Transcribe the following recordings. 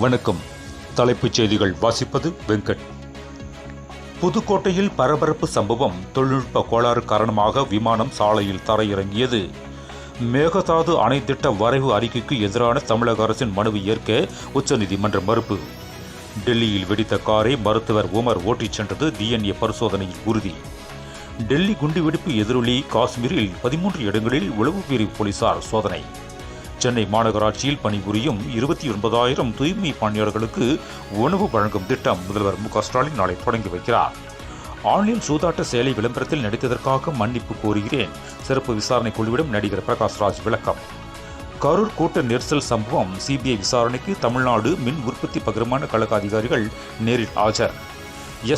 வணக்கம். தலைப்புச் செய்திகள் வாசிப்பது வெங்கட். புதுக்கோட்டையில் பரபரப்பு சம்பவம். தொழில்நுட்ப கோளாறு காரணமாக விமானம் சாலையில் தரையிறங்கியது. மேகதாது அணை திட்ட வரைவு அறிக்கைக்கு எதிரான தமிழக அரசின் மனுவை ஏற்க உச்சநீதிமன்றம் மறுப்பு. டெல்லியில் வெடித்த காரை மருத்துவர் உமர் ஓட்டிச் சென்றது DNA பரிசோதனையில் உறுதி. டெல்லி குண்டுவெடிப்பு எதிரொலி. காஷ்மீரில் 13 இடங்களில் உளவு பிரிவு போலீசார் சோதனை. சென்னை மாநகராட்சியில் பணிபுரியும் 29,000 தூய்மை பணியாளர்களுக்கு உணவு வழங்கும் திட்டம் முதல்வர் மு.க.ஸ்டாலின் நாளை தொடங்கி வைக்கிறார். ஆன்லைன் சூதாட்ட செயலி விளம்பரத்தில் நடித்ததற்காக மன்னிப்பு கோருகிறேன். சிறப்பு விசாரணை குழுவிடம் நடிகர் பிரகாஷ்ராஜ் விளக்கம். கரூர் கூட்ட நெரிசல் சம்பவம். CBI விசாரணைக்கு தமிழ்நாடு மின் உற்பத்தி பகிர்மான கழக அதிகாரிகள் நேரில் ஆஜர்.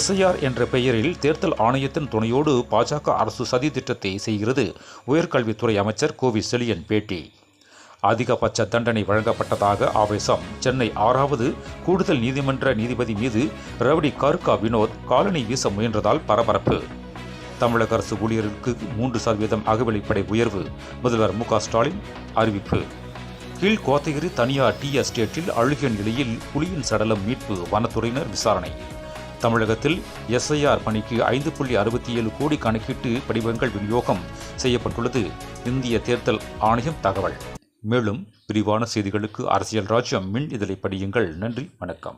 SIR என்ற பெயரில் தேர்தல் ஆணையத்தின் துணையோடு பாஜக அரசு சதி திட்டத்தை செய்கிறது. உயர்கல்வித்துறை அமைச்சர் கோவி செழியன் பேட்டி. அதிகபட்ச தண்டனை வழங்கப்பட்டதாக ஆவேசம். சென்னை 6வது கூடுதல் நீதிமன்ற நீதிபதி மீது ரவுடி கருக்கா வினோத் காலணி வீச முயன்றதால் பரபரப்பு. தமிழக அரசு ஊழியர்களுக்கு 3% அகவிலைப்படை உயர்வு. முதல்வர் மு.க.ஸ்டாலின் அறிவிப்பு. கீழ்கோத்தகிரி தனியார் டீ எஸ்டேட்டில் அழுகிய நிலையில் புலியின் சடலம் மீட்பு. வனத்துறையினர் விசாரணை. தமிழகத்தில் SIR பணிக்கு 5.67 கோடி கணக்கீட்டு படிவங்கள் விநியோகம் செய்யப்பட்டுள்ளது. இந்திய தேர்தல் ஆணையம் தகவல். மேலும் விரிவான செய்திகளுக்கு அரசியல் ராஜ்யம் மின் இதழை படியுங்கள். நன்றி, வணக்கம்.